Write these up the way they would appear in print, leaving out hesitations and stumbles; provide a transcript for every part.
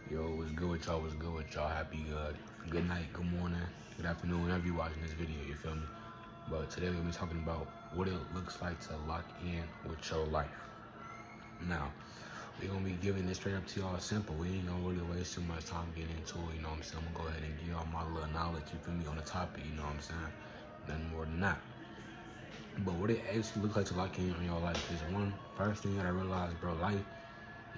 Yo, what's good with y'all? What's good with y'all? Happy good night, good morning, good afternoon, whenever you watching this video, you feel me? But today we're gonna be talking about what it looks like to lock in with your life. Now, we're gonna be giving this straight up to y'all simple. We ain't gonna really waste too much time getting into it, you know what I'm saying? I'm gonna go ahead and give y'all my little knowledge, you feel me, on the topic, you know what I'm saying? Nothing more than that. But what it actually looks like to lock in your life is first thing you gotta realize, bro, life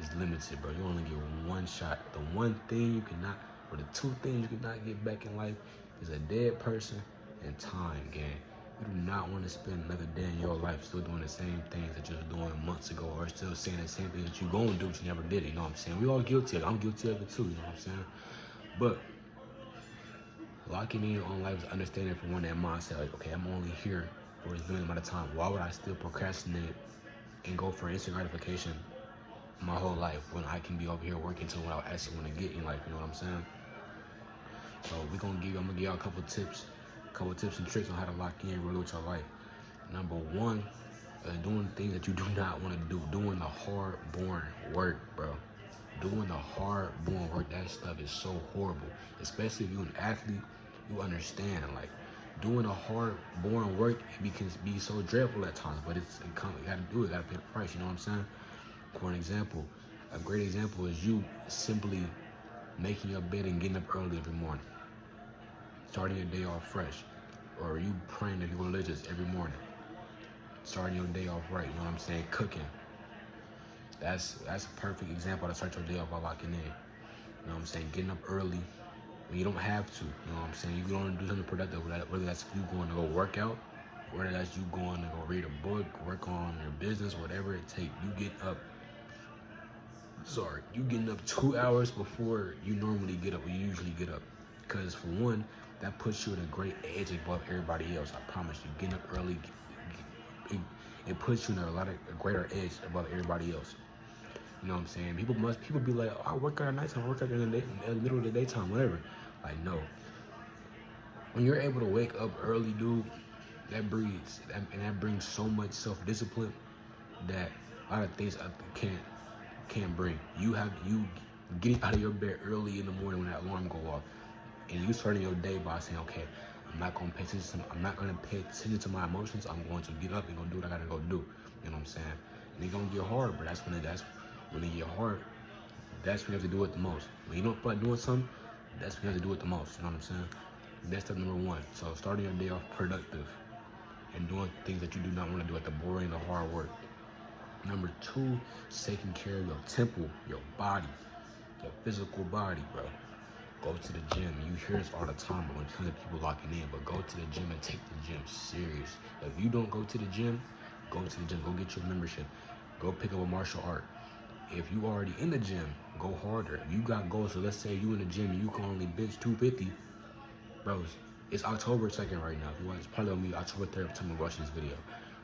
is limited, bro. You only get one shot. The one thing you cannot, or the two things you cannot get back in life is a dead person and time, gang. You do not want to spend another day in your life still doing the same things that you were doing months ago, or still saying the same things that you gonna do but you never did it, you know what I'm saying? We all guilty of it. I'm guilty of it too, you know what I'm saying? But locking in on life is understanding from one that mindset, like, okay, I'm only here for a limited amount of time. Why would I still procrastinate and go for instant gratification my whole life when I can be over here working to what I actually want to get in life, you know what I'm saying? So I'm gonna give y'all a couple tips and tricks on how to lock in really with your life. Number one, doing things that you do not want to do, doing the hard, boring work, bro. Doing the hard, boring work, that stuff is so horrible. Especially if you're an athlete, you understand, like, doing the hard, boring work, it can be so dreadful at times, but you gotta do it, you gotta pay the price, you know what I'm saying? For an example, a great example is you simply making your bed and getting up early every morning, starting your day off fresh, or you praying if you're religious every morning, starting your day off right, you know what I'm saying, cooking. That's a perfect example to start your day off by locking in. You know what I'm saying, getting up early when you don't have to, you know what I'm saying, you going to do something productive, whether that's you going to go work out, whether that's you going to go read a book, work on your business, whatever it takes, you getting up 2 hours before you normally get up, or you usually get up. Because for one, that puts you at a great edge above everybody else. I promise you, getting up early, it puts you in a greater edge above everybody else. You know what I'm saying? People be like, oh, I work out at nighttime, I work out in the middle of the daytime, whatever. Like, no. When you're able to wake up early, dude, that brings so much self-discipline that a lot of things I can't bring. You getting out of your bed early in the morning when that alarm go off, and you starting your day by saying, okay, I'm not gonna pay attention to my emotions. I'm going to get up and go do what I gotta go do. You know what I'm saying? And it's gonna get hard, but when it get hard, that's when you have to do it the most. When you don't feel like doing something, that's when you have to do it the most. You know what I'm saying? That's step number one. So starting your day off productive and doing things that you do not want to do, like the boring, the hard work. Number two, taking care of your temple, your body, your physical body, bro. Go to the gym. You hear this all the time, but when tons of people locking in, but go to the gym and take the gym serious. If you don't go to the gym, go to the gym. Go get your membership. Go pick up a martial art. If you already in the gym, go harder. If you got goals, so let's say you in the gym and you can only bench 250, bros, it's October 2nd right now. If you watch, it's probably gonna be October 3rd time I'm watching this video.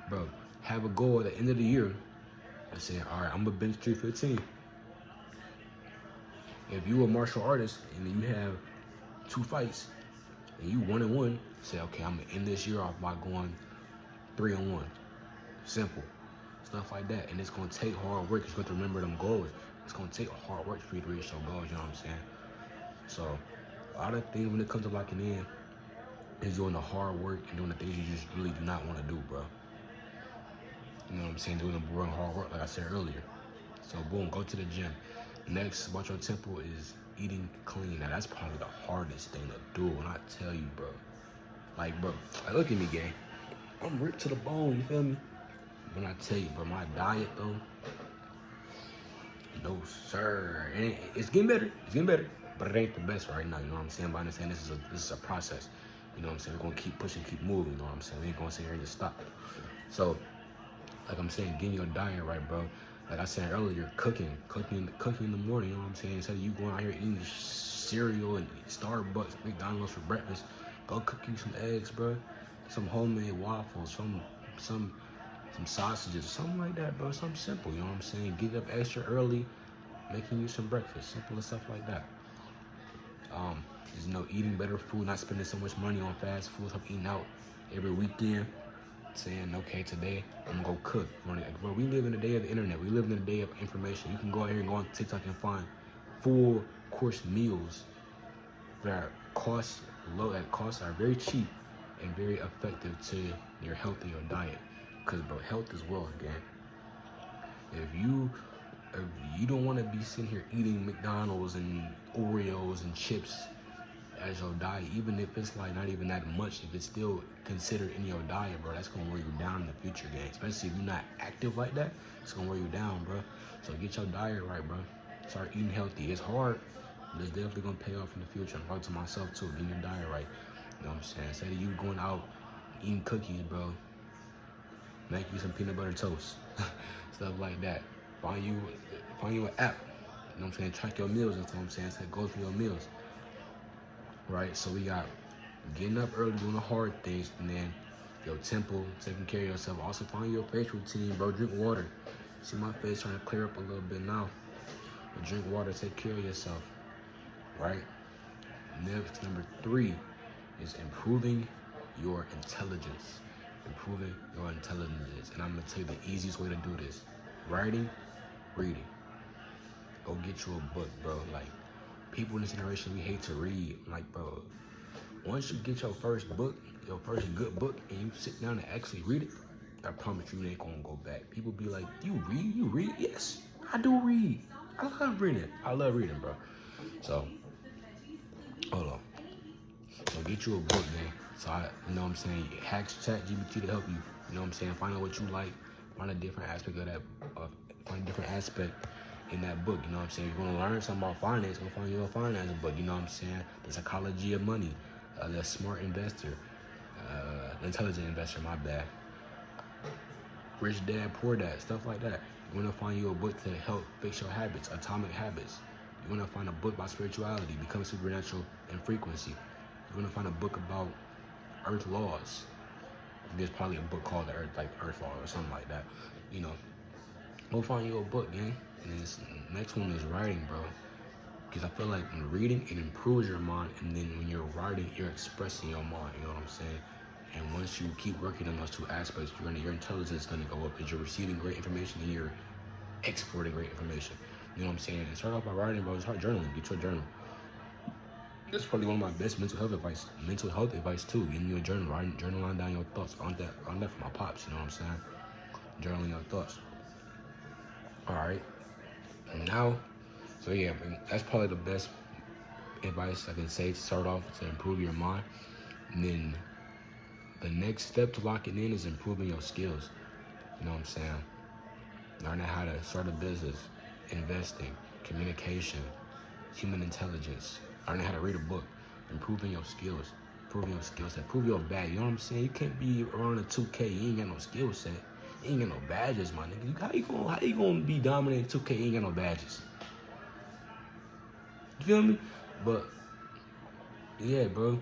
Bro, have a goal at the end of the year and say, all right, I'm gonna bench 315. If you a martial artist and you have 2 fights and you 1-1, say, okay, I'm gonna end this year off by going 3-1. Simple. Stuff like that. And it's gonna take hard work. You have to remember them goals. It's gonna take hard work for you to reach your goals, you know what I'm saying? So a lot of things when it comes to locking in is doing the hard work and doing the things you just really do not want to do, bro. You know what I'm saying? Doing the boring hard work, like I said earlier. So boom, go to the gym. Next about your temple is eating clean. Now that's probably the hardest thing to do. When I tell you, bro, like, look at me, gang. I'm ripped to the bone, you feel me? When I tell you, bro, my diet though, no sir, it's getting better. It's getting better, but it ain't the best right now. You know what I'm saying? But I understand this is a process. You know what I'm saying? We're gonna keep pushing, keep moving. You know what I'm saying? We ain't gonna sit here and just stop. So, like I'm saying, getting your diet right, bro. Like I said earlier, cooking in the morning. You know what I'm saying? Instead of you going out here eating cereal and Starbucks, McDonald's for breakfast, go cook you some eggs, bro. Some homemade waffles, some sausages, something like that, bro. Something simple, you know what I'm saying? Get up extra early, making you some breakfast, simple stuff like that. Eating better food, not spending so much money on fast food, stop eating out every weekend, saying, okay, today I'm gonna go cook. Bro, we live in the day of the internet. We live in the day of information. You can go out here and go on TikTok and find full course meals that cost low, that costs are very cheap and very effective to your healthy or diet. Because bro, health is wealth, gang. If you don't want to be sitting here eating McDonald's and Oreos and chips as your diet, even if it's like not even that much, if it's still considered in your diet, bro, that's gonna wear you down in the future, gang. Especially if you're not active like that, it's gonna wear you down, bro. So get your diet right, bro. Start eating healthy. It's hard, but it's definitely gonna pay off in the future. I'm talking to myself too, getting your diet right. You know what I'm saying? Instead of you going out eating cookies, bro, make you some peanut butter toast, stuff like that. Find you an app. You know what I'm saying? Track your meals. That's what I'm saying. Go through your meals. Right? So we got getting up early, doing the hard things, and then your temple, taking care of yourself. Also find your face routine, bro. Drink water. See my face trying to clear up a little bit now. But drink water, take care of yourself. Right? Next, number 3 is improving your intelligence. Improving your intelligence. And I'm gonna tell you the easiest way to do this. Writing, reading. Go get you a book, bro. Like, people in this generation, we hate to read. Like, bro, once you get your first book, your first good book, and you sit down and actually read it, I promise you ain't gonna go back. People be like, you read? You read? Yes, I do read. I love reading. I love reading, bro. So, hold on. So get you a book, man. So, you know what I'm saying? Hack ChatGPT to help you. You know what I'm saying? Find out what you like. Find a different aspect of that. Find a different aspect in that book. You know what I'm saying? If you want to learn something about finance, go find you a finance book. You know what I'm saying? The Psychology of Money. The Smart Investor. The Intelligent Investor, my bad. Rich Dad, Poor Dad, stuff like that. You want to find you a book to help fix your habits, Atomic Habits. You want to find a book about spirituality, Become Supernatural and Frequency. You want to find a book about Earth laws. There's probably a book called Earth Law or something like that. You know, go find you a book, gang. And then this next one is writing, bro. Because I feel like when reading, it improves your mind. And then when you're writing, you're expressing your mind. You know what I'm saying? And once you keep working on those two aspects, your intelligence is going to go up because you're receiving great information and you're exporting great information. You know what I'm saying? And start off by writing, bro. Start journaling. Get your journal. That's probably one of my best mental health advice. Mental health advice too. Getting your journal, journaling down your thoughts. On that for my pops. You know what I'm saying? Journaling your thoughts. All right. And now, so yeah, that's probably the best advice I can say to start off to improve your mind. And then the next step to locking in is improving your skills. You know what I'm saying? Learning how to start a business, investing, communication, human intelligence, learning how to read a book, improving your skills, improve your bag. You know what I'm saying? You can't be around a 2K, you ain't got no skill set. You ain't got no badges, my nigga. How you gonna be dominant in 2K, you ain't got no badges? You feel me? But, yeah, bro.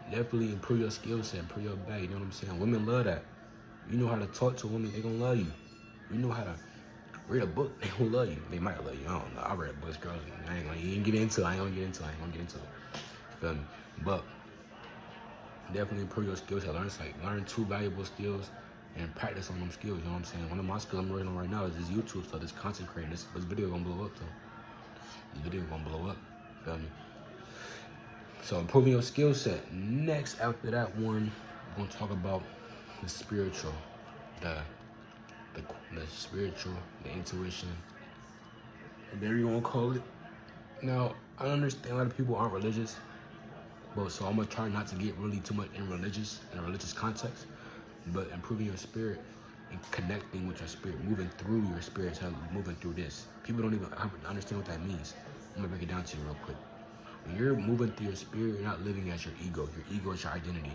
Definitely improve your skill set, improve your bag. You know what I'm saying? Women love that. You know how to talk to women, they gonna love you. You know how to read a book, they gonna love you. They might love you. I don't know. I read books, girls. I ain't gonna get into it. You feel me? But definitely improve your skill set. Learn 2 valuable skills and practice on them skills. You know what I'm saying? One of my skills I'm working on right now is this YouTube stuff, this content creating. This video gonna blow up, though. This video gonna blow up. You feel me? So improving your skill set. Next, after that one, we're gonna talk about the spiritual, the spiritual, the intuition, whatever you wanna call it. Now, I understand a lot of people aren't religious, but so I'm gonna try not to get really too much in a religious context. But improving your spirit and connecting with your spirit, moving through your spirit, moving through this. People don't even understand what that means. I'm gonna break it down to you real quick. When you're moving through your spirit, you're not living as your ego. Your ego is your identity.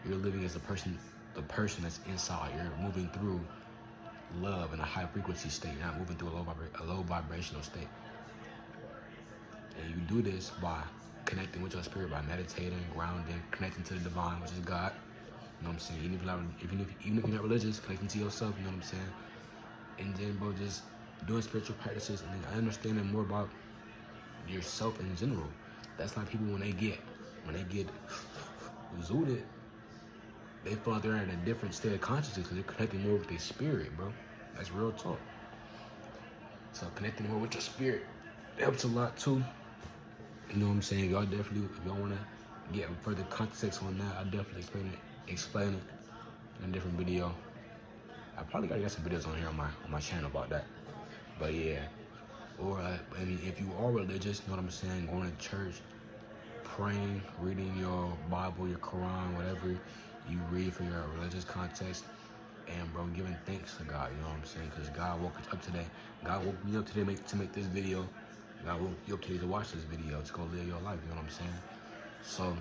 You're living as the person that's inside. You're moving through love in a high frequency state. You're not moving through a low vibrational state. And you do this by connecting with your spirit, by meditating, grounding, connecting to the divine, which is God. You know what I'm saying? Even if you're not religious, connecting to yourself, you know what I'm saying? And then, bro, just doing spiritual practices and then understanding more about yourself in general. That's why people, when they get zooted, they feel like they're in a different state of consciousness because they're connecting more with their spirit, bro. That's real talk. So connecting more with your spirit helps a lot too. You know what I'm saying? If y'all want to get further context on that, I'll definitely explain it in a different video. I probably gotta get some videos on here on my channel about that. But yeah, or I mean, if you are religious, you know what I'm saying, going to church, praying, reading your Bible, your Quran, whatever you read for your religious context, and bro, giving thanks to God, you know what I'm saying? Because God woke us up today. God woke me up today to make this video. God woke you up today to watch this video, to go live your life, you know what I'm saying? So,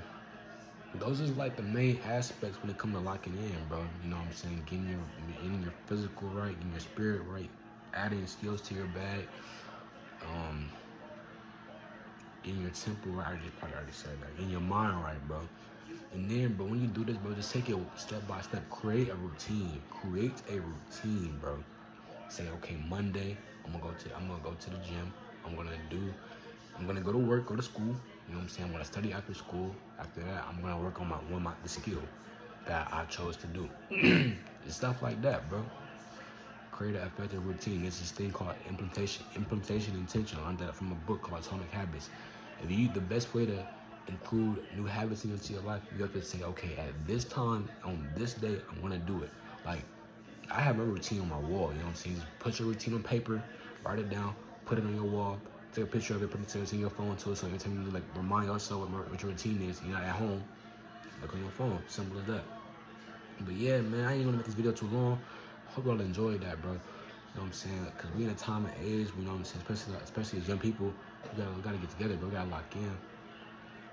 those is like the main aspects when it comes to locking in, bro. You know what I'm saying? Getting your physical right, getting your spirit right, adding skills to your bag, getting your temple right. I just probably already said that. Getting your mind right, bro. And then, bro, when you do this, bro, just take it step by step. Create a routine. Create a routine, bro. Say, okay, Monday, I'm gonna go to the gym. I'm gonna go to work, go to school. You know what I'm saying? I'm gonna study after school. After that, I'm gonna work on the skill that I chose to do. It's stuff like that, bro. Create an effective routine. There's this thing called implementation intention. I learned that from a book called Atomic Habits. The best way to include new habits into your life, you have to say, okay, at this time, on this day, I'm gonna do it. Like, I have a routine on my wall, you know what I'm saying? Just put your routine on paper, write it down, put it on your wall, take a picture of it, put it in your phone too, so every time you like remind yourself what your routine is, you're not at home, look on your phone, simple as that. But yeah, man, I ain't gonna make this video too long. Hope y'all enjoyed that, bro. You know what I'm saying? Because we in a time and age, you know what I'm saying, especially as young people, we gotta get together, bro. We gotta lock in.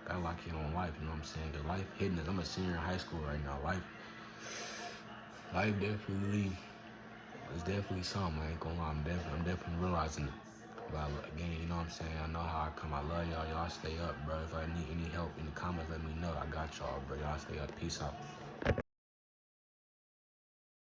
Gotta lock in on life, you know what I'm saying? Because life hitting us. I'm a senior in high school right now. Life definitely is definitely something. I ain't gonna lie. I'm definitely realizing it. But again, you know what I'm saying? I know how I come. I love y'all. Y'all stay up, bro. If I need any help in the comments, let me know. I got y'all, bro. Y'all stay up. Peace out.